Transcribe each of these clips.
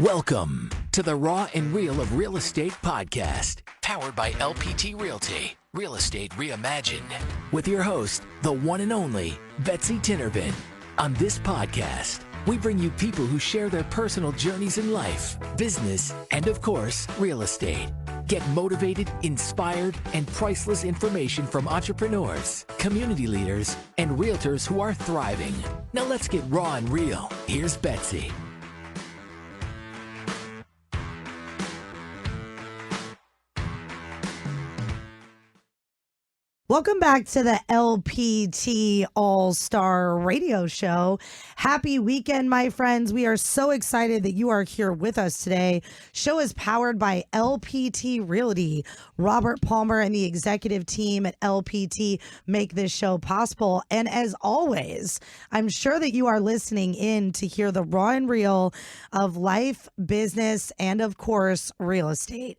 Welcome to the Raw and Real of Real Estate podcast, powered by LPT Realty, Real Estate Reimagined, with your host, the one and only Betsy Tinnervin. On this podcast, we bring you people who share their personal journeys in life, business, and of course, real estate. Get motivated, inspired, and priceless information from entrepreneurs, community leaders, and realtors who are thriving. Now let's get raw and real. Here's Betsy. Welcome back to the LPT All-Star Radio Show. Happy weekend, my friends. We are so excited that you are here with us today. Show is powered by LPT Realty. Robert Palmer and the executive team at LPT make this show possible. And as always, I'm sure that you are listening in to hear the raw and real of life, business, and of course, real estate.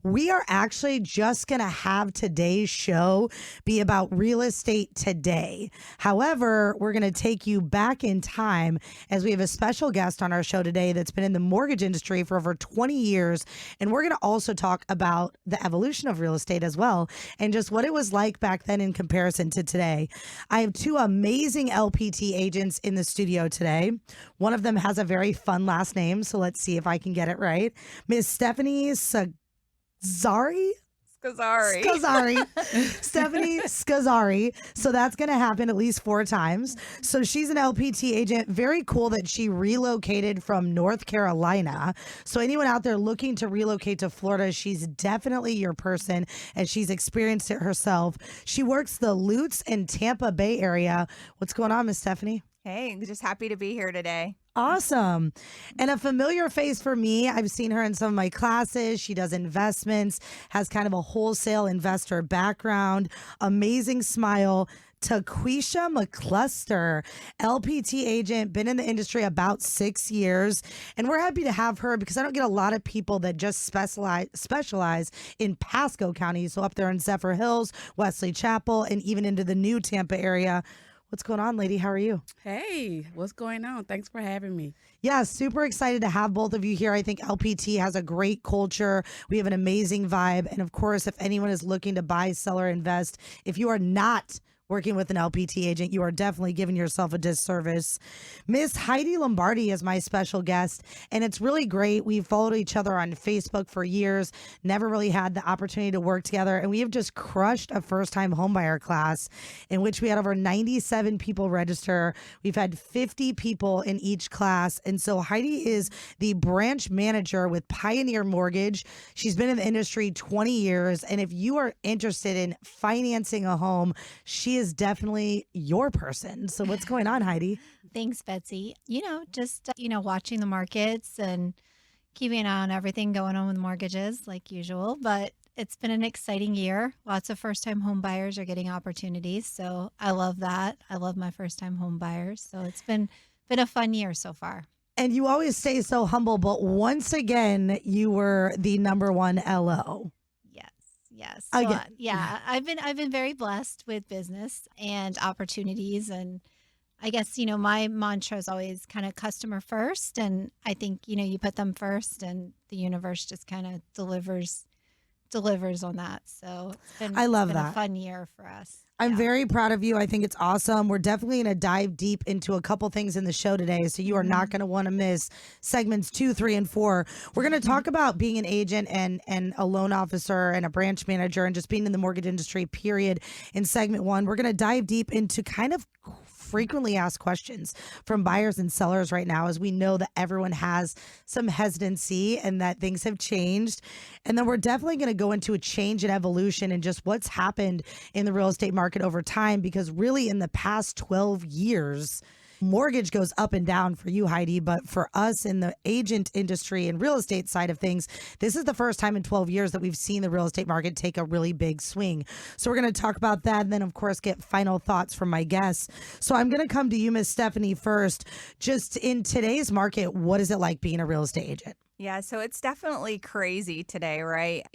We are actually just going to have today's show be about real estate today. However, we're going to take you back in time as we have a special guest on our show today that's been in the mortgage industry for over 20 years. And we're going to also talk about the evolution of real estate as well and just what it was like back then in comparison to today. I have two amazing LPT agents in the studio today. One of them has a very fun last name, so let's see if I can get it right. Miss Stephanie Scazzari. Stephanie Scazzari. So that's going to happen at least 4 times. So she's an LPT agent. Very cool that she relocated from North Carolina. So anyone out there looking to relocate to Florida, she's definitely your person, and she's experienced it herself. She works the Lutz and Tampa Bay area. What's going on, Miss Stephanie? Hey, just happy to be here today. Awesome. And a familiar face for me. I've seen her in some of my classes. She does investments, has kind of a wholesale investor background, amazing smile. Taquisha McCluster, LPT agent, been in the industry about 6 years. And we're happy to have her because I don't get a lot of people that just specialize in Pasco County. So up there in Zephyr Hills, Wesley Chapel, and even into the new Tampa area. What's going on, lady? How are you? Hey, what's going on? Thanks for having me. Yeah, super excited to have both of you here. I think LPT has a great culture. We have an amazing vibe. And of course, if anyone is looking to buy, sell, or invest, if you are not working with an LPT agent, you are definitely giving yourself a disservice. Miss Heidi Lombardi is my special guest, and it's really great. We've followed each other on Facebook for years, never really had the opportunity to work together, and we have just crushed a first-time homebuyer class in which we had over 97 people register. We've had 50 people in each class, and so Heidi is the branch manager with Pioneer Mortgage. She's been in the industry 20 years, and if you are interested in financing a home, she is definitely your person. So what's going on, Heidi? Thanks, Betsy. Just watching the markets and keeping an eye on everything going on with mortgages like usual. But it's been an exciting year. Lots of first-time home buyers are getting opportunities. So I love that. I love my first-time home buyers. So it's been a fun year so far. And you always stay so humble, but once again, you were the number one LO. Yes. So, Again. yeah, I've been very blessed with business and opportunities, and I guess my mantra is always kind of customer first, and I think you put them first, and the universe just kind of delivers on that. So I love it's been that. A fun year for us. I'm very proud of you. I think it's awesome. We're definitely going to dive deep into a couple things in the show today. So you are not going to want to miss segments 2, 3, and 4. We're going to talk about being an agent and a loan officer and a branch manager and just being in the mortgage industry, period. In segment 1, we're going to dive deep into kind of frequently asked questions from buyers and sellers right now, as we know that everyone has some hesitancy and that things have changed. And then we're definitely going to go into a change and evolution and just what's happened in the real estate market over time, because really in the past 12 years, mortgage goes up and down for you, Heidi, but for us in the agent industry and real estate side of things, this is the first time in 12 years that we've seen the real estate market take a really big swing. So we're going to talk about that and then, of course, get final thoughts from my guests. So I'm going to come to you, Miss Stephanie, first. Just in today's market, what is it like being a real estate agent? Yeah, so it's definitely crazy today, right?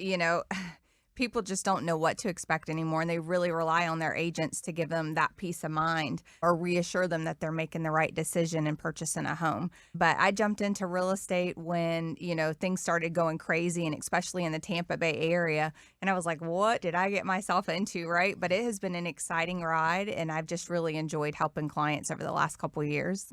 people just don't know what to expect anymore, and they really rely on their agents to give them that peace of mind or reassure them that they're making the right decision in purchasing a home. But I jumped into real estate when, things started going crazy, and especially in the Tampa Bay area. And I was like, what did I get myself into, right? But it has been an exciting ride, and I've just really enjoyed helping clients over the last couple of years.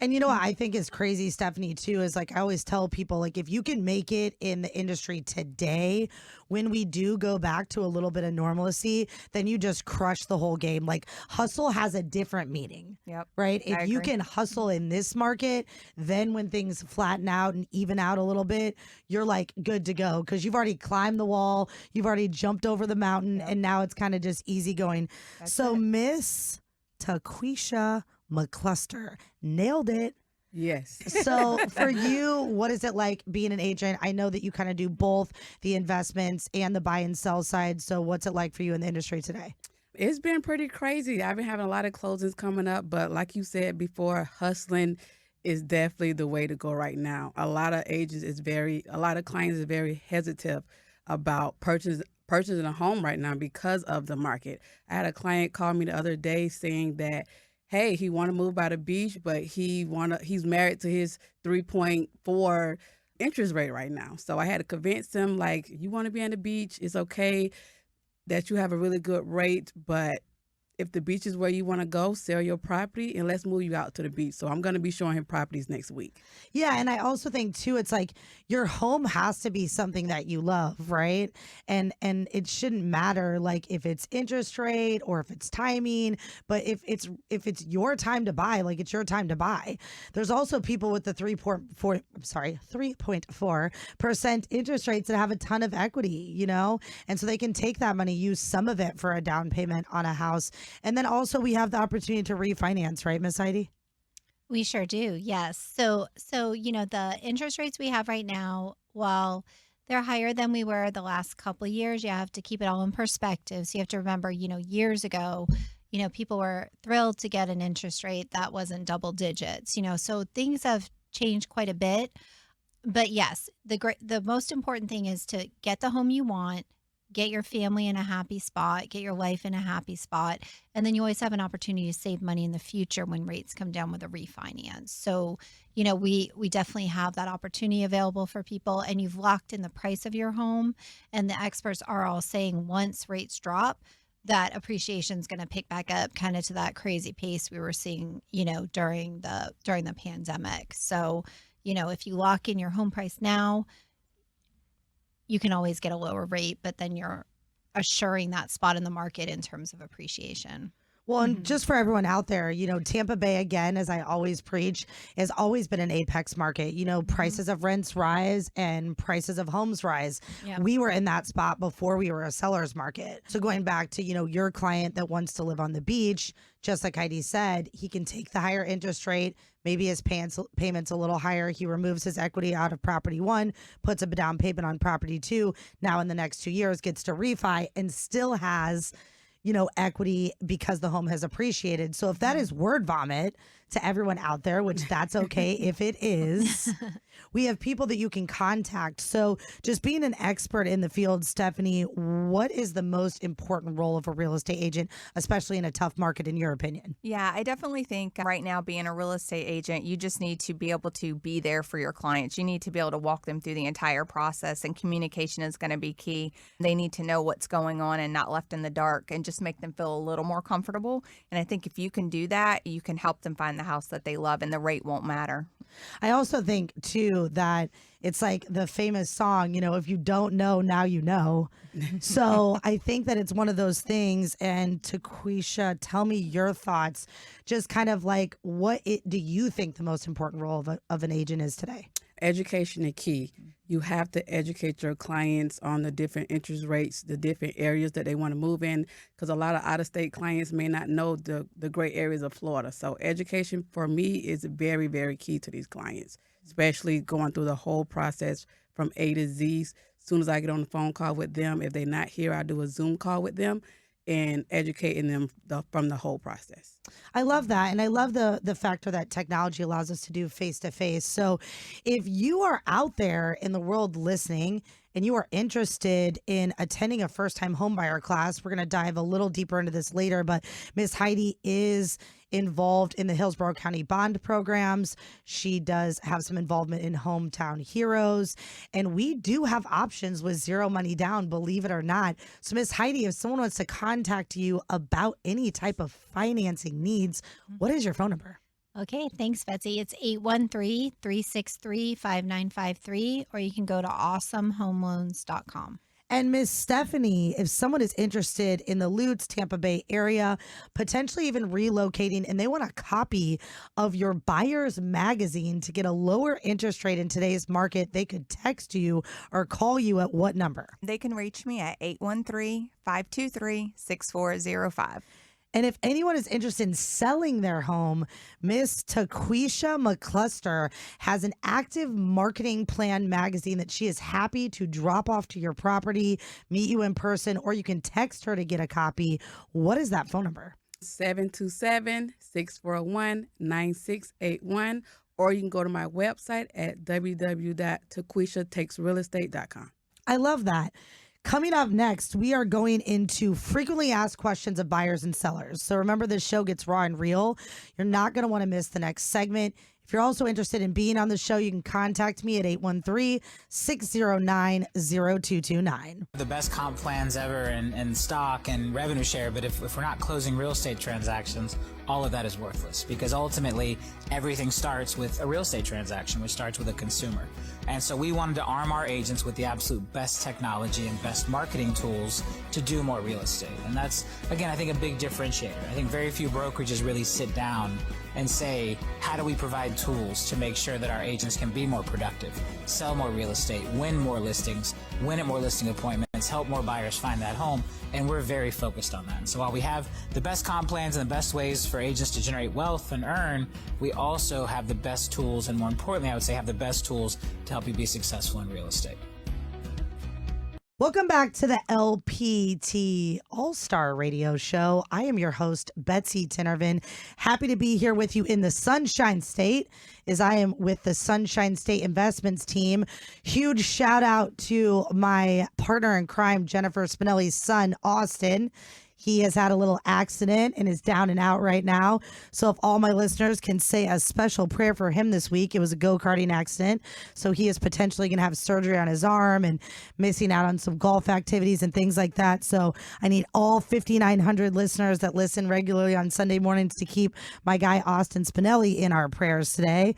And you know what I think is crazy, Stephanie, too, is like I always tell people, like, if you can make it in the industry today, when we do go back to a little bit of normalcy, then you just crush the whole game. Like, hustle has a different meaning. Yep. Right? I If you agree. can hustle in this market, then when things flatten out and even out a little bit, you're like good to go because you've already climbed the wall, you've already jumped over the mountain, and now it's kind of just easy going. So, Miss Taquisha McCluster nailed it. Yes. So for you, what is it like being an agent? I know that you kind of do both the investments and the buy and sell side. So what's it like for you in the industry today? It's been pretty crazy. I've been having a lot of closings coming up, but like you said before, hustling is definitely the way to go right now. A lot of clients is very hesitant about purchasing a home right now because of the market. I had a client call me the other day saying that, hey, he want to move by the beach, but he's married to his 3.4 interest rate right now. So I had to convince him, like, you want to be on the beach, it's okay that you have a really good rate, but if the beach is where you want to go, sell your property and let's move you out to the beach. So I'm going to be showing him properties next week. Yeah, and I also think too, it's like your home has to be something that you love, right? And it shouldn't matter like if it's interest rate or if it's timing, but if it's your time to buy, like it's your time to buy. There's also people with the 3.4% interest rates that have a ton of equity, and so they can take that money, use some of it for a down payment on a house. And then also we have the opportunity to refinance, right, Miss Heidi? We sure do. Yes. So the interest rates we have right now, while they're higher than we were the last couple of years, you have to keep it all in perspective. So you have to remember, years ago, people were thrilled to get an interest rate that wasn't double digits, so things have changed quite a bit. But yes, the most important thing is to get the home you want, get your family in a happy spot, get your life in a happy spot. And then you always have an opportunity to save money in the future when rates come down with a refinance. So, we definitely have that opportunity available for people, and you've locked in the price of your home. And the experts are all saying once rates drop, that appreciation is going to pick back up kind of to that crazy pace we were seeing, during the pandemic. So, if you lock in your home price now, you can always get a lower rate, but then you're assuring that spot in the market in terms of appreciation. Well, and just for everyone out there, Tampa Bay, again, as I always preach, has always been an apex market. Prices of rents rise and prices of homes rise. Yeah. We were in that spot before we were a seller's market. So going back to, your client that wants to live on the beach, just like Heidi said, he can take the higher interest rate. Maybe his payment's a little higher. He removes his equity out of property one, puts a down payment on property two. Now in the next 2 years gets to refi and still has equity because the home has appreciated. So if that is word vomit to everyone out there, which that's okay if it is, we have people that you can contact. So just being an expert in the field, Stephanie, what is the most important role of a real estate agent, especially in a tough market, in your opinion? Yeah, I definitely think right now being a real estate agent, you just need to be able to be there for your clients. You need to be able to walk them through the entire process, and communication is going to be key. They need to know what's going on and not left in the dark, and just make them feel a little more comfortable. And I think if you can do that, you can help them find the house that they love, and the rate won't matter. I also think, too, that it's like the famous song, if you don't know, now you know. So I think that it's one of those things. And Taquisha, tell me your thoughts. Just kind of like, do you think the most important role of an agent is today? Education is key. You have to educate your clients on the different interest rates, the different areas that they want to move in, because a lot of out-of-state clients may not know the great areas of Florida. So education for me is very, very key to these clients, especially going through the whole process from A to Z. As soon as I get on the phone call with them, if they're not here, I do a Zoom call with them. and educating them from the whole process. I love that. And I love the factor that technology allows us to do face to face. So if you are out there in the world listening and you are interested in attending a first time homebuyer class, we're going to dive a little deeper into this later. But Miss Heidi is involved in the Hillsborough County bond programs. She does have some involvement in Hometown Heroes. And we do have options with zero money down, believe it or not. So Miss Heidi, if someone wants to contact you about any type of financing needs, what is your phone number? Okay, thanks, Betsy. It's 813-363-5953, or you can go to awesomehomeloans.com. And Miss Stephanie, if someone is interested in the Lutz, Tampa Bay area, potentially even relocating, and they want a copy of your buyer's magazine to get a lower interest rate in today's market, they could text you or call you at what number? They can reach me at 813-523-6405. And if anyone is interested in selling their home, Miss Taquisha McCluster has an active marketing plan magazine that she is happy to drop off to your property, meet you in person, or you can text her to get a copy. What is that phone number? 727-641-9681, or you can go to my website at www.taquishatakesrealestate.com. I love that. Coming up next, we are going into frequently asked questions of buyers and sellers. So remember, this show gets raw and real. You're not going to want to miss the next segment. If you're also interested in being on the show, you can contact me at 813-609-0229. The best comp plans ever in stock and revenue share, but if we're not closing real estate transactions, all of that is worthless, because ultimately everything starts with a real estate transaction, which starts with a consumer. And so we wanted to arm our agents with the absolute best technology and best marketing tools to do more real estate. And that's, again, I think a big differentiator. I think very few brokerages really sit down and say, how do we provide tools to make sure that our agents can be more productive, sell more real estate, win more listings, win at more listing appointments, help more buyers find that home. And we're very focused on that. And so while we have the best comp plans and the best ways for agents to generate wealth and earn, we also have the best tools, and more importantly, I would say have the best tools to help you be successful in real estate. Welcome back to the LPT All-Star Radio Show. I am your host, Betsy Tinervin. Happy to be here with you in the Sunshine State, as I am with the Sunshine State Investments team. Huge shout out to my partner in crime, Jennifer Spinelli's son, Austin. He has had a little accident and is down and out right now. So if all my listeners can say a special prayer for him this week, it was a go-karting accident. So he is potentially going to have surgery on his arm and missing out on some golf activities and things like that. So I need all 5,900 listeners that listen regularly on Sunday mornings to keep my guy Austin Spinelli in our prayers today.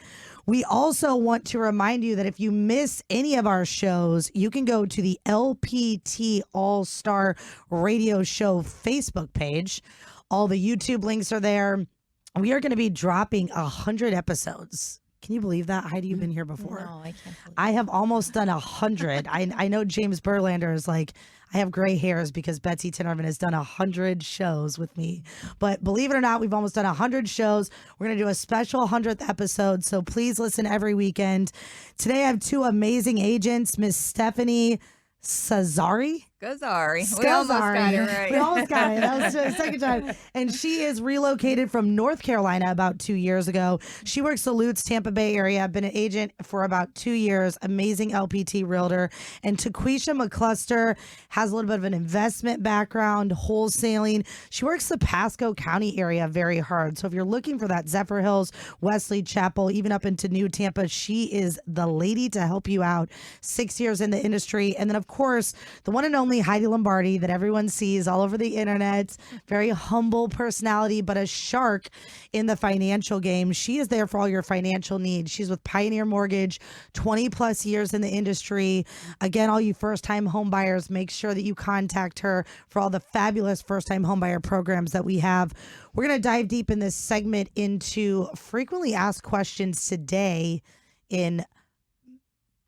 We also want to remind you that if you miss any of our shows, you can go to the LPT All-Star Radio Show Facebook page. All the YouTube links are there. We are going to be dropping 100 episodes. Can you believe that? Heidi, you've been here before. No, I can't believe I have almost done 100. I know James Berlander is like, I have gray hairs because Betsy Tinervin has done 100 shows with me. But believe it or not, we've almost done 100 shows. We're going to do a special 100th episode. So please listen every weekend. Today I have two amazing agents, Miss Stephanie Scazzari. Gazari. We almost got it right. We almost got it. That was the second time. And she is relocated from North Carolina about 2 years ago. She works the Lutz, Tampa Bay area. Been an agent for about 2 years. Amazing LPT realtor. And Taquisha McCluster has a little bit of an investment background, wholesaling. She works the Pasco County area very hard. So if you're looking for that, Zephyr Hills, Wesley Chapel, even up into New Tampa, she is the lady to help you out. 6 years in the industry. And then, of course, the one and only Heidi Lombardi that everyone sees all over the internet. Very humble personality, but a shark in the financial game. She is there for all your financial needs. She's with Pioneer Mortgage, 20 plus years in the industry. Again, all you first-time home buyers, make sure that you contact her for all the fabulous first-time home buyer programs that we have. We're going to dive deep in this segment into frequently asked questions today in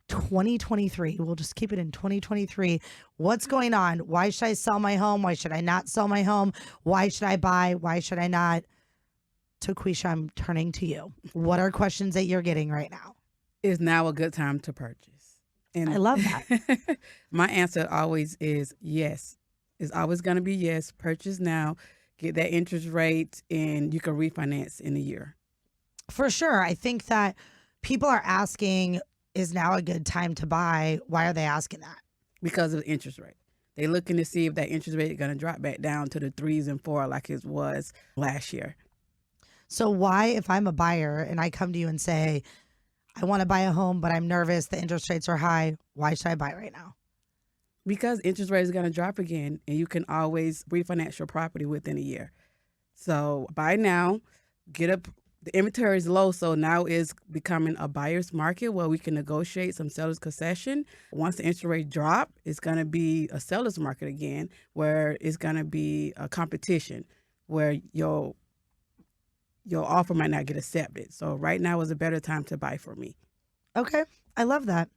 2023. We'll just keep it in 2023. What's going on? Why should I sell my home? Why should I not sell my home? Why should I buy? Why should I not? Taquisha, I'm turning to you. What are questions that you're getting right now? Is now a good time to purchase? And I love that. my answer always is yes. It's always going to be yes, purchase now, get that interest rate, and you can refinance in a year. For sure. I think that people are asking, is now a good time to buy? Why are they asking that? Because of the interest rate. They're looking to see if that interest rate is going to drop back down to the 3s and 4 like it was last year. So why, if I'm a buyer and I come to you and say, I want to buy a home, but I'm nervous, the interest rates are high, why should I buy right now? Because interest rate is going to drop again, and you can always refinance your property within a year. So buy now, get up. The inventory is low, so now is becoming a buyer's market where we can negotiate some seller's concession. Once the interest rate drop, it's going to be a seller's market again, where it's going to be a competition, where your offer might not get accepted. So right now is a better time to buy for me. Okay. I love that.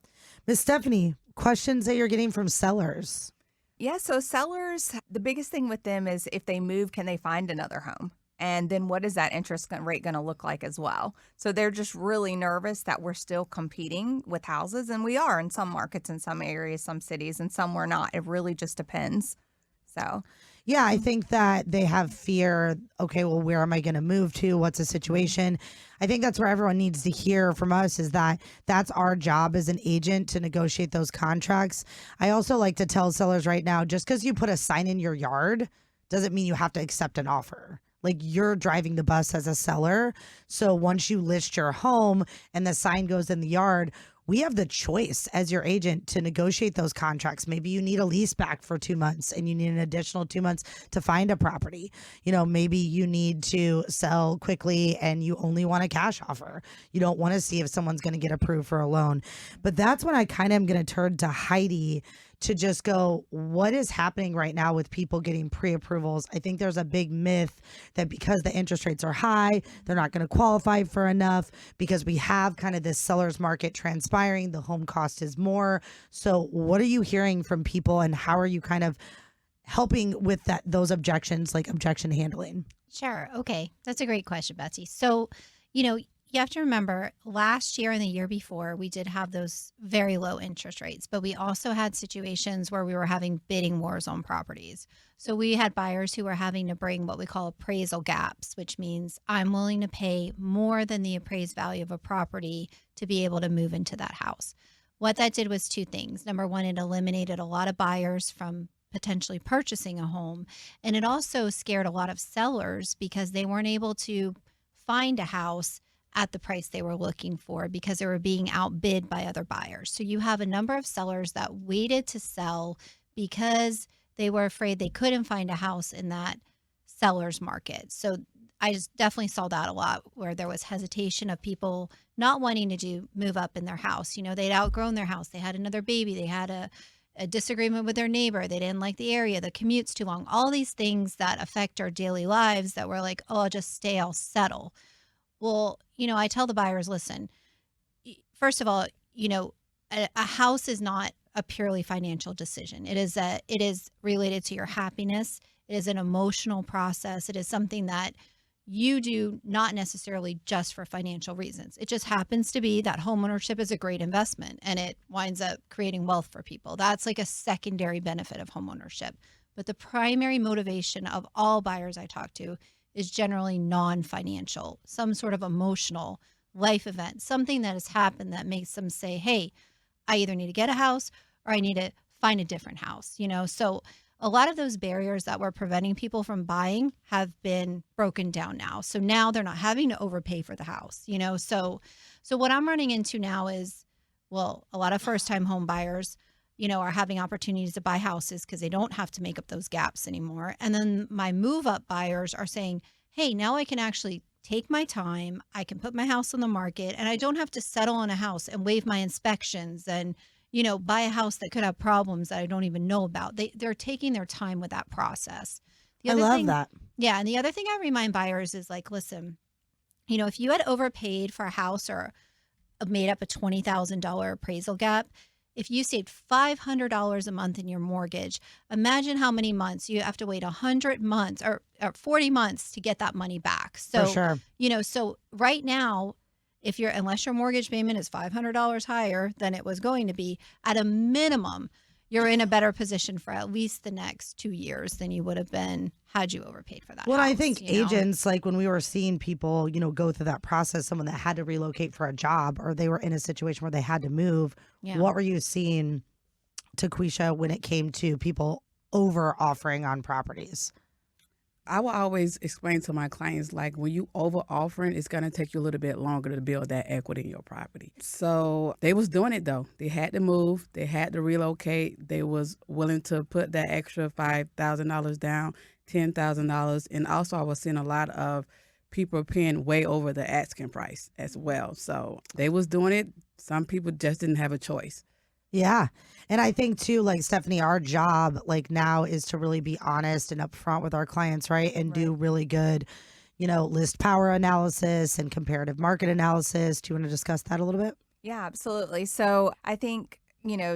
Miss Stephanie, questions that you're getting from sellers. Yeah, so sellers, the biggest thing with them is if they move, can they find another home? And then what is that interest rate going to look like as well? So they're just really nervous that we're still competing with houses. And we are in some markets, in some areas, some cities, and some we're not. It really just depends. So, yeah, I think that they have fear. Okay, well, where am I going to move to? What's the situation? I think that's where everyone needs to hear from us, is that that's our job as an agent to negotiate those contracts. I also like to tell sellers right now, just because you put a sign in your yard doesn't mean you have to accept an offer. Like, you're driving the bus as a seller. So once you list your home and the sign goes in the yard, we have the choice as your agent to negotiate those contracts. Maybe you need a lease back for 2 months and you need an additional 2 months to find a property. You know, maybe you need to sell quickly and you only want a cash offer. You don't want to see if someone's going to get approved for a loan. But that's when I kind of am going to turn to Heidi to just go, what is happening right now with people getting pre-approvals? I think there's a big myth that because the interest rates are high, they're not going to qualify for enough, because we have kind of this seller's market transpiring. The home cost is more. So what are you hearing from people, and how are you kind of helping with those objections, like objection handling? Sure. Okay. That's a great question, Betsy. So, you have to remember, last year and the year before, we did have those very low interest rates, but we also had situations where we were having bidding wars on properties. So we had buyers who were having to bring what we call appraisal gaps, which means I'm willing to pay more than the appraised value of a property to be able to move into that house. What that did was two things. Number one, it eliminated a lot of buyers from potentially purchasing a home. And it also scared a lot of sellers because they weren't able to find a house at the price they were looking for because they were being outbid by other buyers. So you have a number of sellers that waited to sell because they were afraid they couldn't find a house in that seller's market. So I just definitely saw that a lot, where there was hesitation of people not wanting to move up in their house. They'd outgrown their house. They had another baby. They had a disagreement with their neighbor. They didn't like the area. The commute's too long. All these things that affect our daily lives that we're like, oh, I'll just stay, I'll settle. Well, I tell the buyers, listen, first of all, a house is not a purely financial decision. It is related to your happiness. It is an emotional process. It is something that you do not necessarily just for financial reasons. It just happens to be that homeownership is a great investment and it winds up creating wealth for people. That's like a secondary benefit of homeownership. But the primary motivation of all buyers I talk to is generally non-financial, some sort of emotional life event, something that has happened that makes them say, hey, I either need to get a house or I need to find a different house, So a lot of those barriers that were preventing people from buying have been broken down now. So now they're not having to overpay for the house, So what I'm running into now is, a lot of first-time home buyers, are having opportunities to buy houses because they don't have to make up those gaps anymore. And then my move-up buyers are saying, hey, now I can actually take my time. I can put my house on the market and I don't have to settle on a house and waive my inspections and, buy a house that could have problems that I don't even know about. They're taking their time with that process. I love that. Yeah. And the other thing I remind buyers is like, listen, if you had overpaid for a house or made up a $20,000 appraisal gap, if you saved $500 a month in your mortgage, imagine how many months you have to wait 100 months or 40 months to get that money back. So, for sure. So right now, unless your mortgage payment is $500 higher than it was going to be, at a minimum, you're in a better position for at least the next 2 years than you would have been had you overpaid for that Well, house, I think you know? agents, like when we were seeing people, go through that process, someone that had to relocate for a job or they were in a situation where they had to move, Yeah. what were you seeing, Taquisha, when it came to people over offering on properties? I will always explain to my clients, like, when you over offering, it's going to take you a little bit longer to build that equity in your property. So they was doing it though. They had to move. They had to relocate. They was willing to put that extra $5,000 down, $10,000. And also I was seeing a lot of people paying way over the asking price as well. So they was doing it. Some people just didn't have a choice. Yeah. And I think too, like Stephanie, our job like now is to really be honest and upfront with our clients, right? And do really good, list power analysis and comparative market analysis. Do you want to discuss that a little bit? Yeah, absolutely. So I think,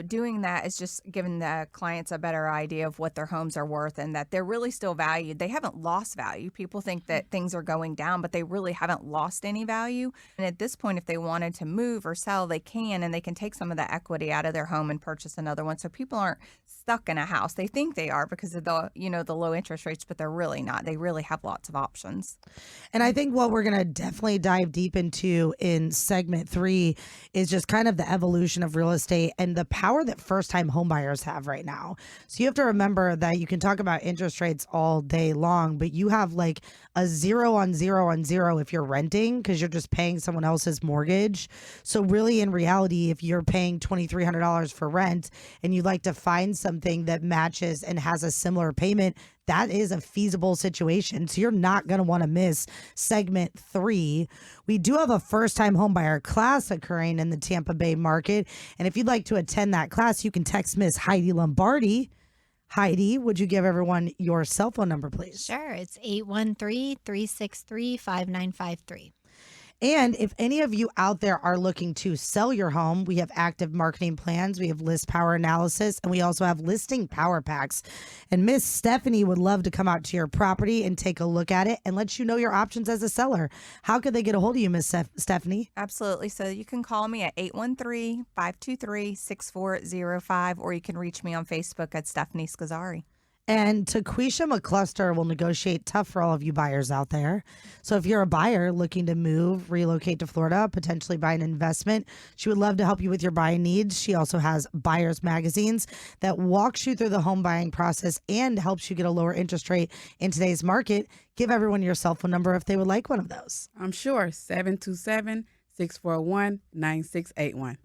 doing that is just giving the clients a better idea of what their homes are worth and that they're really still valued. They haven't lost value. People think that things are going down, but they really haven't lost any value. And at this point, if they wanted to move or sell, they can, and they can take some of the equity out of their home and purchase another one. So people aren't stuck in a house. They think they are because of the, the low interest rates, but they're really not. They really have lots of options. And I think what we're going to definitely dive deep into in segment 3 is just kind of the evolution of real estate and the power that first-time homebuyers have right now. So you have to remember that you can talk about interest rates all day long, but you have like a 0 on 0 on 0 if you're renting because you're just paying someone else's mortgage. So really, in reality, if you're paying $2,300 for rent and you'd like to find something that matches and has a similar payment, that is a feasible situation. So you're not going to want to miss segment 3. We do have a first-time homebuyer class occurring in the Tampa Bay market. And if you'd like to attend that class, you can text Miss Heidi Lombardi. Heidi, would you give everyone your cell phone number, please? Sure. It's 813-363-5953. And if any of you out there are looking to sell your home, we have active marketing plans, we have list power analysis, and we also have listing power packs. And Miss Stephanie would love to come out to your property and take a look at it and let you know your options as a seller. How could they get a hold of you, Miss Stephanie? Absolutely. So you can call me at 813-523-6405, or you can reach me on Facebook at Stephanie Scazzari. And Taquisha McCluster will negotiate tough for all of you buyers out there. So if you're a buyer looking to move, relocate to Florida, potentially buy an investment, she would love to help you with your buying needs. She also has buyers magazines that walks you through the home buying process and helps you get a lower interest rate in today's market. Give everyone your cell phone number if they would like one of those. I'm sure 727-641-9681.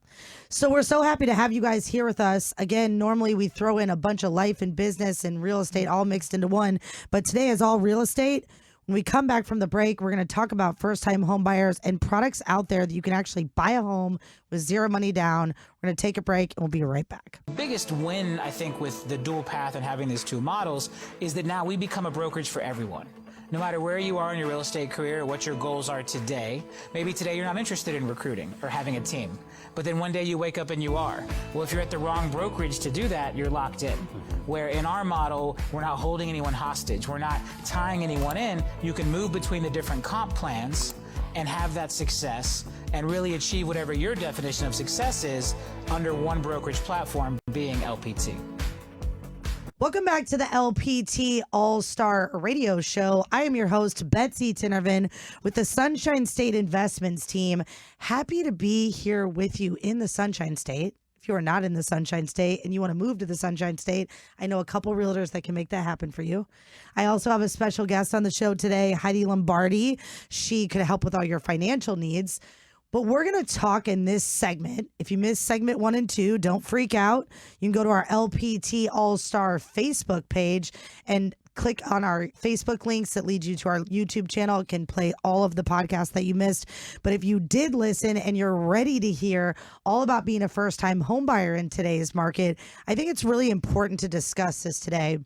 So we're so happy to have you guys here with us. Again, normally we throw in a bunch of life and business and real estate all mixed into one, but today is all real estate. When we come back from the break, we're going to talk about first-time home buyers and products out there that you can actually buy a home with zero money down. We're going to take a break and we'll be right back. The biggest win, I think, with the dual path and having these two models is that now we become a brokerage for everyone. No matter where you are in your real estate career or what your goals are today, maybe today you're not interested in recruiting or having a team, but then one day you wake up and you are. Well, if you're at the wrong brokerage to do that, you're locked in. Where in our model, we're not holding anyone hostage. We're not tying anyone in. You can move between the different comp plans and have that success and really achieve whatever your definition of success is under one brokerage platform, being LPT. Welcome back to the LPT All-Star Radio Show. I am your host, Betsy Tinnervin, with the Sunshine State Investments team. Happy to be here with you in the Sunshine State. If you are not in the Sunshine State and you want to move to the Sunshine State, I know a couple realtors that can make that happen for you. I also have a special guest on the show today, Heidi Lombardi. She could help with all your financial needs. But we're going to talk in this segment. If you missed segment 1 and 2, don't freak out. You can go to our LPT All-Star Facebook page and click on our Facebook links that lead you to our YouTube channel. It can play all of the podcasts that you missed. But if you did listen and you're ready to hear all about being a first-time homebuyer in today's market, I think it's really important to discuss this today.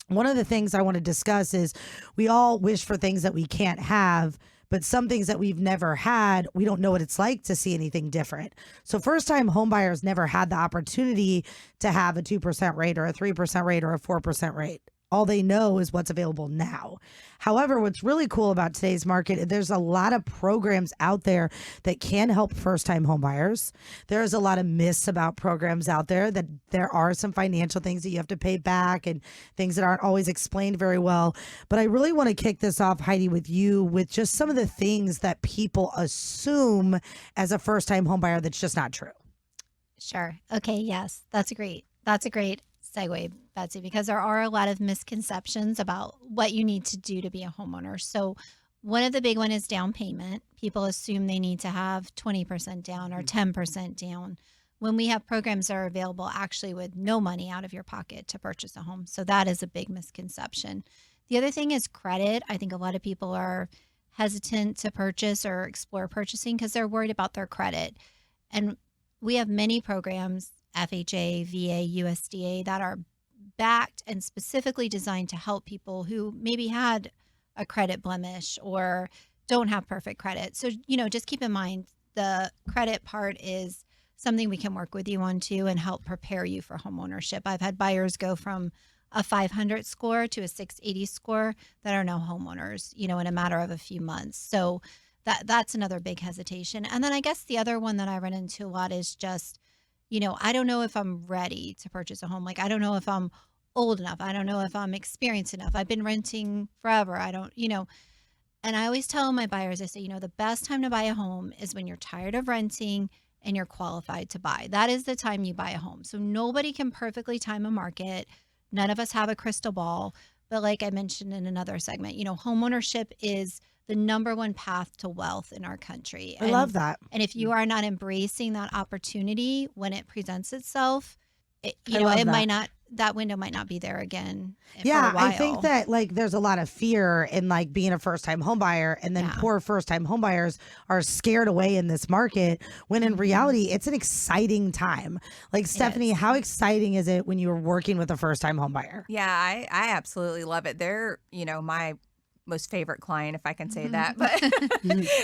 One of the things I want to discuss is we all wish for things that we can't have, but some things that we've never had, we don't know what it's like to see anything different. So first-time homebuyers never had the opportunity to have a 2% rate or a 3% rate or a 4% rate. All they know is what's available now. However, what's really cool about today's market, there's a lot of programs out there that can help first-time homebuyers. There's a lot of myths about programs out there, that there are some financial things that you have to pay back and things that aren't always explained very well. But I really want to kick this off, Heidi, with you with just some of the things that people assume as a first-time homebuyer that's just not true. Sure. Okay. Yes. That's a great segue, Betsy, because there are a lot of misconceptions about what you need to do to be a homeowner. So one of the big one is down payment. People assume they need to have 20% down or 10% down when we have programs that are available actually with no money out of your pocket to purchase a home. So that is a big misconception. The other thing is credit. I think a lot of people are hesitant to purchase or explore purchasing because they're worried about their credit. And we have many programs, FHA, VA, USDA, that are backed and specifically designed to help people who maybe had a credit blemish or don't have perfect credit. So, just keep in mind the credit part is something we can work with you on too and help prepare you for home ownership. I've had buyers go from a 500 score to a 680 score that are now homeowners, in a matter of a few months. So that's another big hesitation. And then I guess the other one that I run into a lot is just, I don't know if I'm ready to purchase a home. Like, I don't know if I'm old enough. I don't know if I'm experienced enough. I've been renting forever. I don't, and I always tell my buyers, I say, the best time to buy a home is when you're tired of renting and you're qualified to buy. That is the time you buy a home. So nobody can perfectly time a market. None of us have a crystal ball. But like I mentioned in another segment, homeownership is the number one path to wealth in our country. I love that. And if you are not embracing that opportunity when it presents itself, that window might not be there again. Yeah, for a while. I think that there's a lot of fear in being a first time home buyer, and then poor first time home buyers are scared away in this market when in reality it's an exciting time. Stephanie, how exciting is it when you're working with a first time home buyer? Yeah, I absolutely love it. They're, my most favorite client, if I can say that. But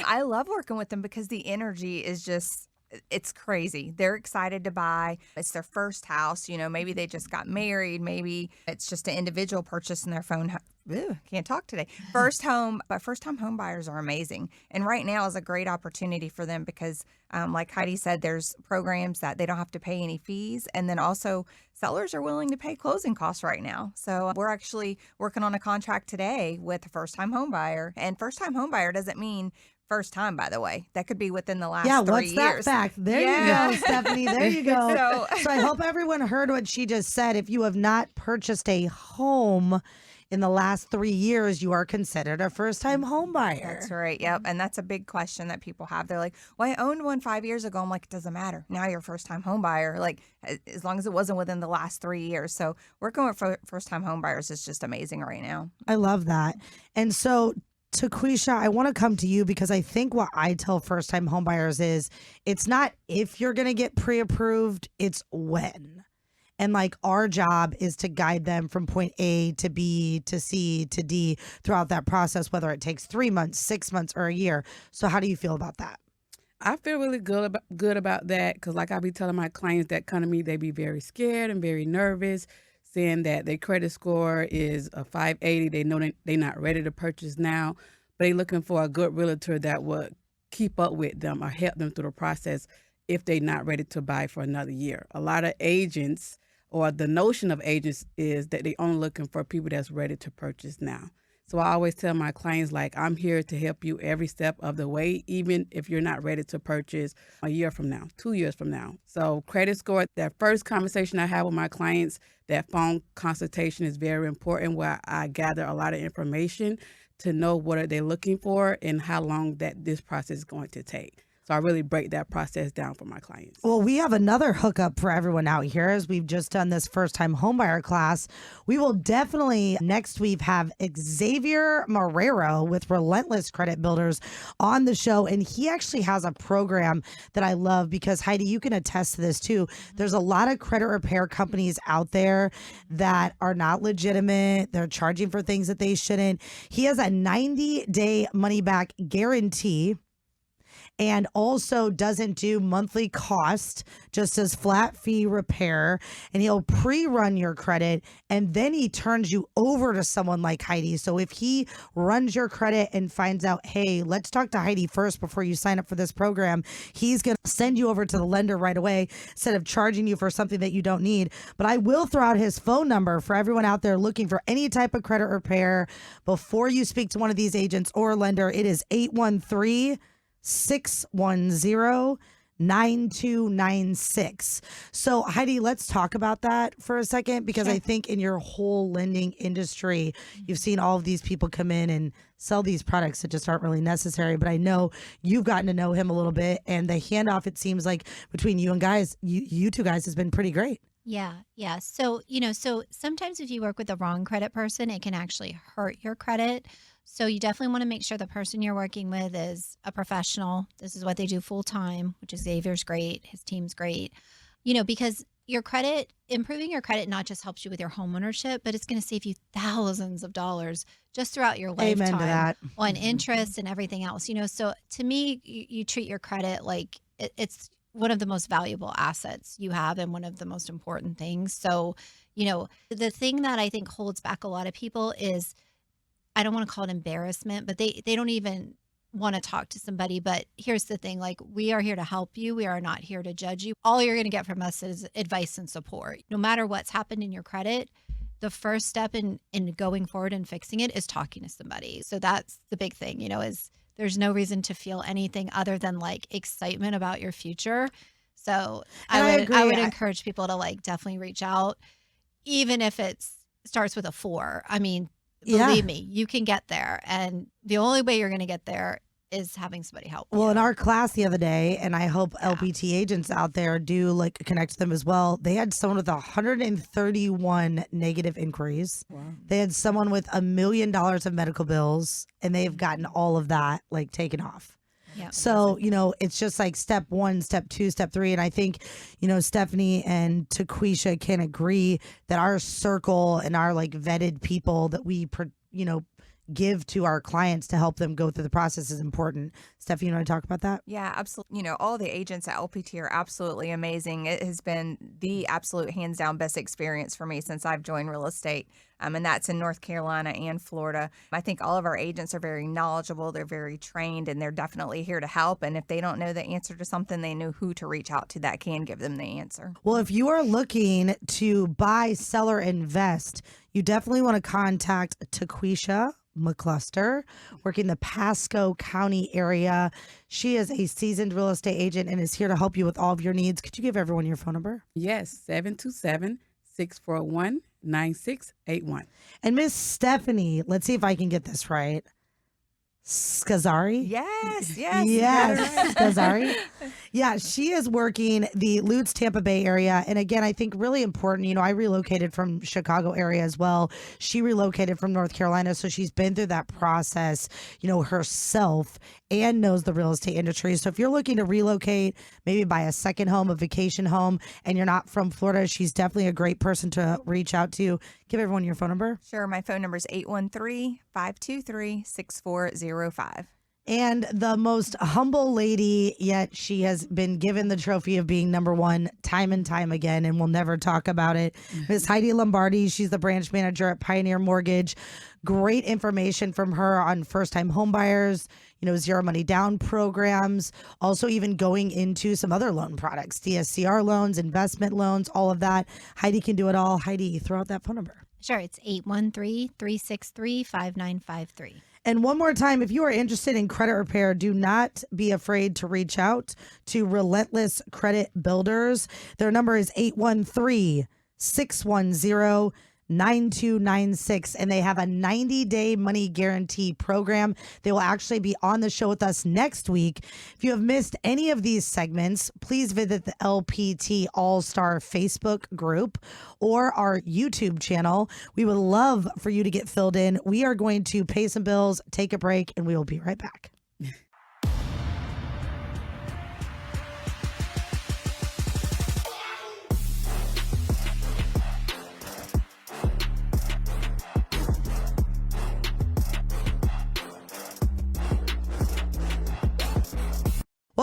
I love working with them because the energy is just, it's crazy. They're excited to buy. It's their first house. Maybe they just got married. Maybe it's just an individual purchase in their phone. Can't talk today. But first-time home buyers are amazing. And right now is a great opportunity for them because, like Heidi said, there's programs that they don't have to pay any fees. And then also sellers are willing to pay closing costs right now. So we're actually working on a contract today with a first-time home buyer. And first-time home buyer doesn't mean first time, by the way. That could be within the last 3 years. What's that fact? There you go, Stephanie. There you go. So I hope everyone heard what she just said. If you have not purchased a home in the last 3 years, you are considered a first-time home buyer. That's right. Yep. And that's a big question that people have. They're like, well, I owned one 5 years ago. I'm like, it doesn't matter. Now you're a first-time home buyer, as long as it wasn't within the last 3 years. So working with first-time home buyers is just amazing right now. I love that. And so Taquisha, I want to come to you because I think what I tell first-time homebuyers is it's not if you're going to get pre-approved, it's when. And our job is to guide them from point A to B to C to D throughout that process, whether it takes 3 months, 6 months, or a year. So how do you feel about that? I feel really good about that because I be telling my clients that come to me, they be very scared and very nervous, saying that their credit score is a 580. They know they're not ready to purchase now, but they're looking for a good realtor that would keep up with them or help them through the process if they're not ready to buy for another year. A lot of agents, or the notion of agents, is that they're only looking for people that's ready to purchase now. So I always tell my clients, I'm here to help you every step of the way, even if you're not ready to purchase a year from now, 2 years from now. So credit score, that first conversation I have with my clients, that phone consultation is very important, where I gather a lot of information to know what are they looking for and how long that this process is going to take. So I really break that process down for my clients. Well, we have another hookup for everyone out here as we've just done this first-time homebuyer class. We will definitely next week have Xavier Marrero with Relentless Credit Builders on the show. And he actually has a program that I love because, Heidi, you can attest to this too. There's a lot of credit repair companies out there that are not legitimate. They're charging for things that they shouldn't. He has a 90-day money-back guarantee. and also doesn't do monthly cost, just as flat fee repair. And he'll pre-run your credit, and then he turns you over to someone like Heidi. So if he runs your credit and finds out, hey, let's talk to Heidi first before you sign up for this program, he's going to send you over to the lender right away instead of charging you for something that you don't need. But I will throw out his phone number for everyone out there looking for any type of credit repair before you speak to one of these agents or lender. It is 813-610-9296. So Heidi, let's talk about that for a second, because I think in your whole lending industry, you've seen all of these people come in and sell these products that just aren't really necessary. But I know you've gotten to know him a little bit, and the handoff, it seems like between you and you two guys has been pretty great. Yeah. So, so sometimes if you work with the wrong credit person, it can actually hurt your credit. So you definitely want to make sure the person you're working with is a professional. This is what they do full time, which is Xavier's great. His team's great, because improving your credit not just helps you with your home ownership, but it's going to save you thousands of dollars just throughout your lifetime. Amen to that. On interest and everything else, So to me, you treat your credit like it's one of the most valuable assets you have and one of the most important things. So, the thing that I think holds back a lot of people is, I don't want to call it embarrassment, but they don't even want to talk to somebody. But here's the thing, we are here to help you. We are not here to judge you. All you're going to get from us is advice and support. No matter what's happened in your credit, the first step in going forward and fixing it is talking to somebody. So that's the big thing, is there's no reason to feel anything other than excitement about your future. So I would encourage people to definitely reach out, even if it starts with a 4. I mean, believe me, you can get there. And the only way you're going to get there is having somebody help you. Well, in our class the other day, and I hope LPT agents out there do connect to them as well, they had someone with 131 negative inquiries. Wow. They had someone with $1 million of medical bills, and they've gotten all of that taken off. Yeah. So, it's just step 1, step 2, step 3. And I think, Stephanie and Taquisha can agree that our circle and our vetted people that we, give to our clients to help them go through the process is important. Stephanie, you want to talk about that? Yeah, absolutely. All the agents at LPT are absolutely amazing. It has been the absolute hands down best experience for me since I've joined real estate. And that's in North Carolina and Florida. I think all of our agents are very knowledgeable. They're very trained, and they're definitely here to help. And if they don't know the answer to something, they know who to reach out to that can give them the answer. Well, if you are looking to buy, sell, or invest, you definitely want to contact Taquisha McCluster, working the Pasco County area. She is a seasoned real estate agent and is here to help you with all of your needs. Could you give everyone your phone number? Yes, 727-641-9681. And Miss Stephanie, let's see if I can get this right. Scazzari? Yes. Scazzari. Yeah, she is working the Lutz Tampa Bay area. And again, I think really important, I relocated from Chicago area as well. She relocated from North Carolina. So she's been through that process, herself, and knows the real estate industry. So if you're looking to relocate, maybe buy a second home, a vacation home, and you're not from Florida, she's definitely a great person to reach out to. Give everyone your phone number. Sure. My phone number is 813-523-6405. And the most humble lady, yet she has been given the trophy of being number 1 time and time again, and we'll never talk about it. Miss Heidi Lombardi, she's the branch manager at Pioneer Mortgage. Great information from her on first-time home buyers, zero money down programs, also even going into some other loan products, DSCR loans, investment loans, all of that. Heidi can do it all. Heidi, throw out that phone number. Sure. It's 813-363-5953. And one more time, if you are interested in credit repair, do not be afraid to reach out to Relentless Credit Builders. Their number is 813-610-9296, and they have a 90-day money guarantee program. They will actually be on the show with us next week. If you have missed any of these segments, please visit the LPT All-Star Facebook group or our YouTube channel. We would love for you to get filled in. We are going to pay some bills, take a break, and we will be right back.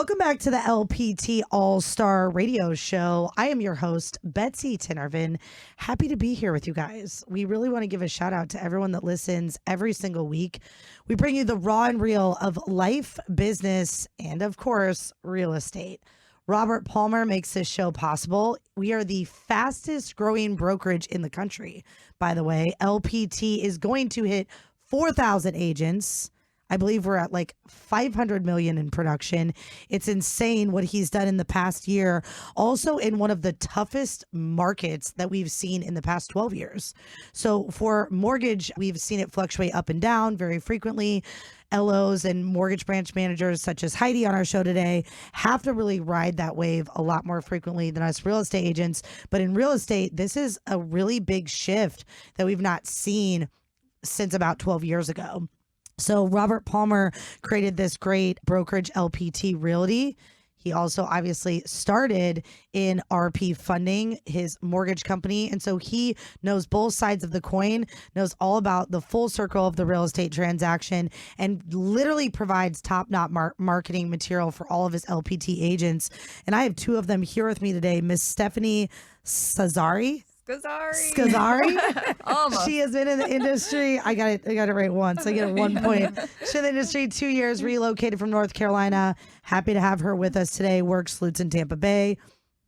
Welcome back to the LPT All-Star Radio Show. I am your host, Betsy Tinervin. Happy to be here with you guys. We really want to give a shout out to everyone that listens every single week. We bring you the raw and real of life, business, and of course, real estate. Robert Palmer makes this show possible. We are the fastest growing brokerage in the country. By the way, LPT is going to hit 4,000 agents. I believe we're at like 500 million in production. It's insane what he's done in the past year. Also in one of the toughest markets that we've seen in the past 12 years. So for mortgage, we've seen it fluctuate up and down very frequently. LOs and mortgage branch managers such as Heidi on our show today have to really ride that wave a lot more frequently than us real estate agents. But in real estate, this is a really big shift that we've not seen since about 12 years ago. So Robert Palmer created this great brokerage, LPT Realty. He also obviously started in RP Funding, his mortgage company. And so he knows both sides of the coin, knows all about the full circle of the real estate transaction, and literally provides top-notch marketing material for all of his LPT agents. And I have two of them here with me today, Miss Stephanie Scazzari. Almost. She has been in the industry. I got it right once. I get it 1 point. She's in the industry 2 years, relocated from North Carolina. Happy to have her with us today. Works Lutz in Tampa Bay.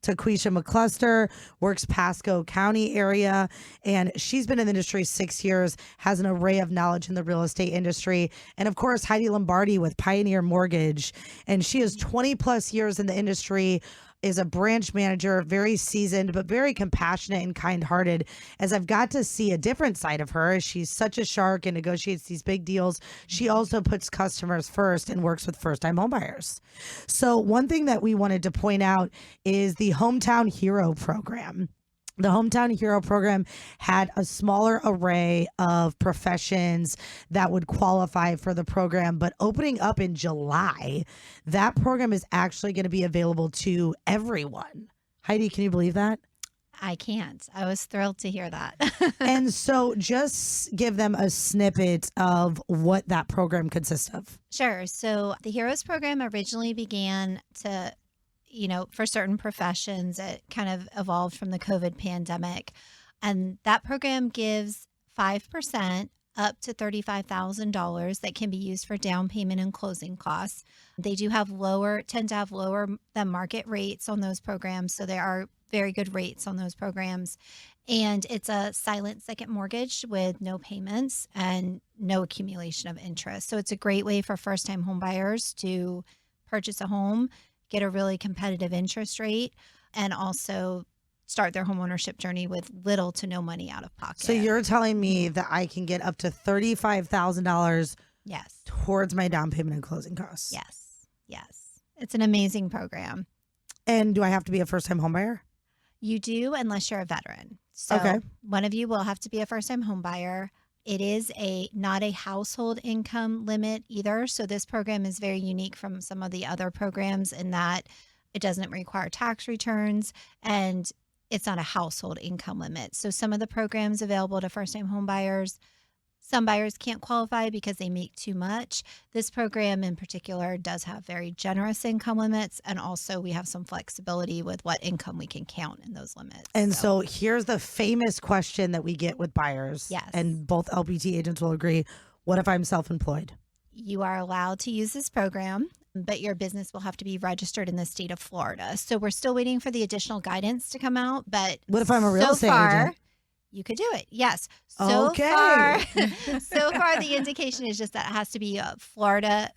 Taquisha McCluster works Pasco County area, and she's been in the industry 6 years, has an array of knowledge in the real estate industry. And of course, Heidi Lombardi with Pioneer Mortgage, and she has 20 plus years in the industry, is a branch manager, very seasoned, but very compassionate and kind-hearted. As I've got to see a different side of her, she's such a shark and negotiates these big deals. She also puts customers first and works with first-time homebuyers. So one thing that we wanted to point out is the Hometown Hero program. The Hometown Hero program had a smaller array of professions that would qualify for the program, but opening up in July, that program is actually going to be available to everyone. Heidi, can you believe that? I can't. I was thrilled to hear that. And so just give them a snippet of what that program consists of. Sure. So the Heroes program originally began to for certain professions. It kind of evolved from the COVID pandemic. And that program gives 5% up to $35,000 that can be used for down payment and closing costs. They do have tend to have lower than market rates on those programs. So there are very good rates on those programs. And it's a silent second mortgage with no payments and no accumulation of interest. So it's a great way for first-time home buyers to purchase a home, get a really competitive interest rate, and also start their homeownership journey with little to no money out of pocket. So you're telling me that I can get up to $35,000 yes, towards my down payment and closing costs? Yes. It's an amazing program. And do I have to be a first-time homebuyer? You do, unless you're a veteran. So Okay. One of you will have to be a first-time homebuyer. It is not a household income limit either. So this program is very unique from some of the other programs in that it doesn't require tax returns and it's not a household income limit. So some of the programs available to first-time home buyers, some buyers can't qualify because they make too much. This program in particular does have very generous income limits, and also we have some flexibility with what income we can count in those limits. And so here's the famous question that we get with buyers. Yes. And both LPT agents will agree. What if I'm self-employed? You are allowed to use this program, but your business will have to be registered in the state of Florida. So we're still waiting for the additional guidance to come out. But What if I'm a real estate agent? You could do it. Yes. Okay. So far, the indication is just that it has to be a Florida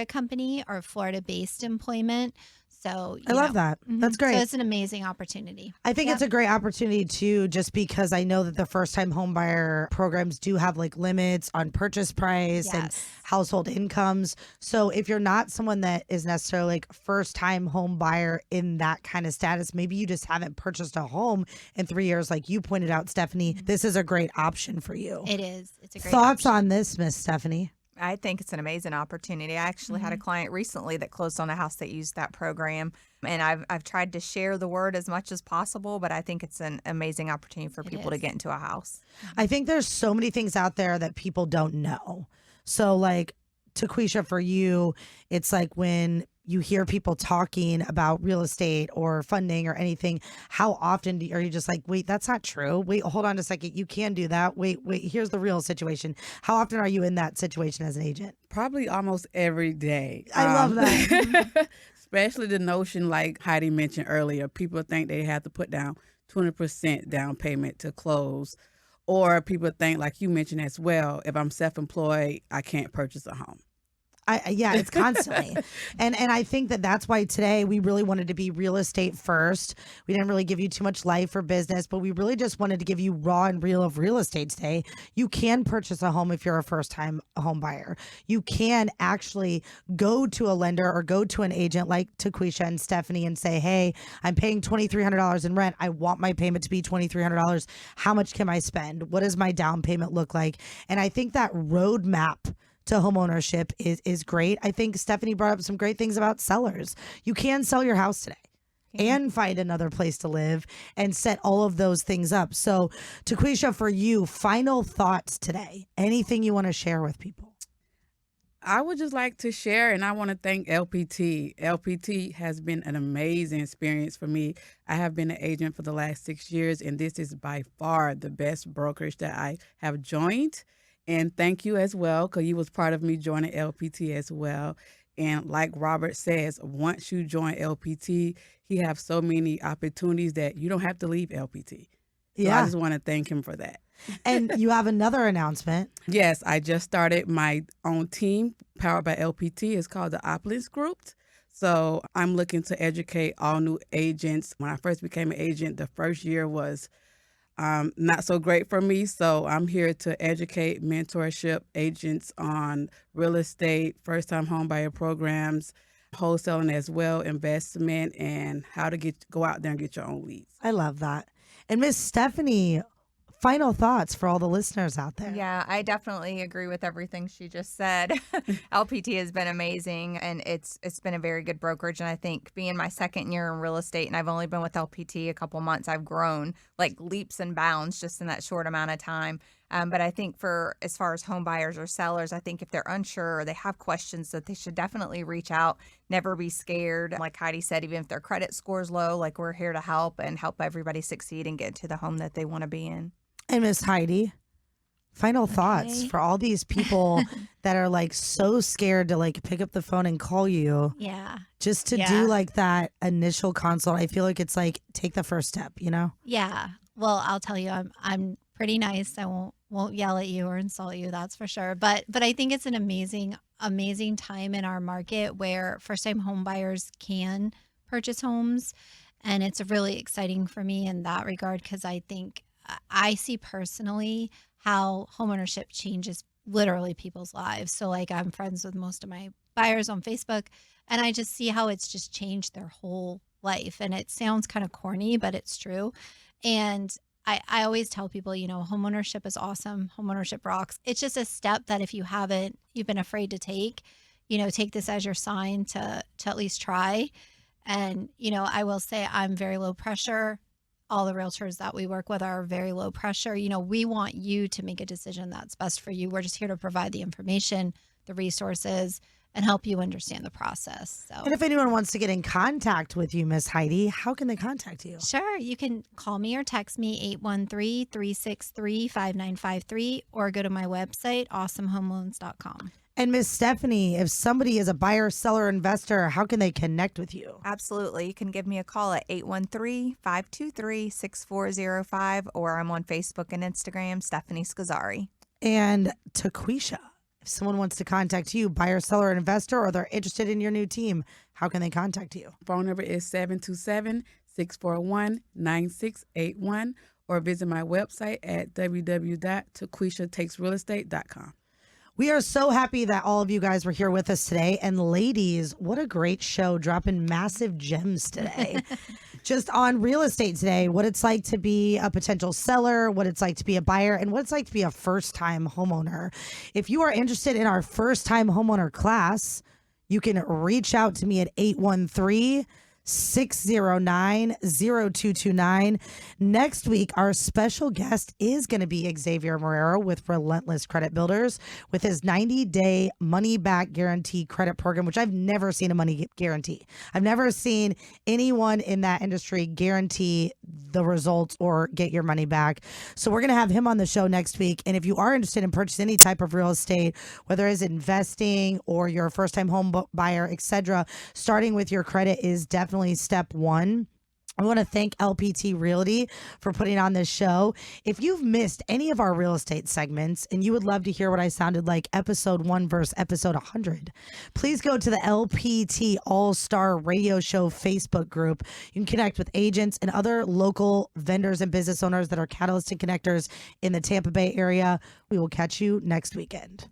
company or Florida-based employment. So I love that. That's great. So it's an amazing opportunity. I think it's a great opportunity too, just because I know that the first time home buyer programs do have like limits on purchase price and household incomes. So if you're not someone that is necessarily like first time home buyer in that kind of status, maybe you just haven't purchased a home in 3 years, like you pointed out, Stephanie, this is a great option for you. It is. It's a great Thoughts option. on this, Miss Stephanie? I think it's an amazing opportunity. I actually had a client recently that closed on a house that used that program, and I've tried to share the word as much as possible, but I think it's an amazing opportunity for people to get into a house. I think there's so many things out there that people don't know. So like Taquisha, for you, it's like when you hear people talking about real estate or funding or anything, how often are you just like, wait, that's not true. Wait, hold on a second. You can do that. Wait, here's the real situation. How often are you in that situation as an agent? Probably almost every day. I love that. Especially the notion, like Heidi mentioned earlier, people think they have to put down 20% down payment to close. Or people think, like you mentioned as well, if I'm self-employed, I can't purchase a home. Yeah, it's constantly. and I think that's why today we really wanted to be real estate first. We didn't really give you too much life or business, but we really just wanted to give you raw and real of real estate today. You can purchase a home if you're a first time home buyer. You can actually go to a lender or go to an agent like Taquisha and Stephanie and say, hey, I'm paying $2,300 in rent. I want my payment to be $2,300. How much can I spend? What does my down payment look like? And I think that roadmap to homeownership is great. I think Stephanie brought up some great things about sellers. You can sell your house today and find another place to live and set all of those things up. So, Taquisha, for you, final thoughts today. Anything you want to share with people? I would just like to share, and I want to thank LPT. LPT has been an amazing experience for me. I have been an agent for the last 6 years, and this is by far the best brokerage that I have joined. And thank you as well, because you was part of me joining LPT as well. And like Robert says, once you join LPT, he have so many opportunities that you don't have to leave LPT. So I just want to thank him for that. And you have another announcement. Yes, I just started my own team powered by LPT. It's called the Opulence Group. So I'm looking to educate all new agents. When I first became an agent, the first year was not so great for me. So I'm here to educate mentorship agents on real estate, first-time homebuyer programs, wholesaling as well, investment, and how to go out there and get your own leads. I love that. And Miss Stephanie, final thoughts for all the listeners out there. Yeah, I definitely agree with everything she just said. LPT has been amazing, and it's been a very good brokerage. And I think being my second year in real estate, and I've only been with LPT a couple months, I've grown like leaps and bounds just in that short amount of time. But I think as far as home buyers or sellers, I think if they're unsure or they have questions, that they should definitely reach out. Never be scared. Like Heidi said, even if their credit score is low, like we're here to help and help everybody succeed and get to the home that they want to be in. And Miss Heidi, final thoughts for all these people that are like so scared to like pick up the phone and call you. Yeah. Just to do like that initial consult. I feel like it's like take the first step, you know? Yeah. Well, I'll tell you, I'm pretty nice. I won't yell at you or insult you, that's for sure. But I think it's an amazing time in our market where first-time home buyers can purchase homes, and it's really exciting for me in that regard because I think I see personally how homeownership changes literally people's lives. So like I'm friends with most of my buyers on Facebook, and I just see how it's just changed their whole life. And it sounds kind of corny, but it's true. And I always tell people, homeownership is awesome. Homeownership rocks. It's just a step that if you've been afraid to take, take this as your sign to at least try. And, I will say I'm very low pressure. All the realtors that we work with are very low pressure. We want you to make a decision that's best for you. We're just here to provide the information, the resources, and help you understand the process. So, and if anyone wants to get in contact with you, Miss Heidi, how can they contact you? Sure. You can call me or text me 813-363-5953 or go to my website, awesomehomeloans.com. And Miss Stephanie, if somebody is a buyer, seller, investor, how can they connect with you? Absolutely. You can give me a call at 813-523-6405, or I'm on Facebook and Instagram, Stephanie Scazzari. And Taquisha, if someone wants to contact you, buyer, seller, investor, or they're interested in your new team, how can they contact you? Phone number is 727-641-9681, or visit my website at www.taquishatakesrealestate.com. We are so happy that all of you guys were here with us today. And ladies, what a great show, dropping massive gems today. Just on real estate today, what it's like to be a potential seller, what it's like to be a buyer, and what it's like to be a first-time homeowner. If you are interested in our first-time homeowner class, you can reach out to me at 813 609-0229. Next week, our special guest is going to be Xavier Marrero with Relentless Credit Builders with his 90-day money-back guarantee credit program, which I've never seen a money guarantee. I've never seen anyone in that industry guarantee the results or get your money back. So we're going to have him on the show next week. And if you are interested in purchasing any type of real estate, whether it's investing or you're a first-time home buyer, etc., starting with your credit is definitely step one. I want to thank LPT Realty for putting on this show. If you've missed any of our real estate segments and you would love to hear what I sounded like episode 1 versus episode 100, please go to the LPT All-Star Radio Show Facebook group. You can connect with agents and other local vendors and business owners that are catalysts and connectors in the Tampa Bay area. We will catch you next weekend.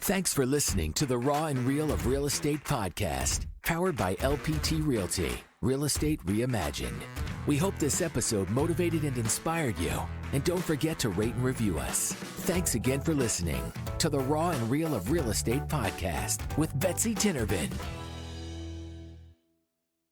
Thanks for listening to the Raw and Real of Real Estate podcast, powered by LPT Realty, Real Estate Reimagined. We hope this episode motivated and inspired you. And don't forget to rate and review us. Thanks again for listening to the Raw and Real of Real Estate podcast with Betsy Tinnervin.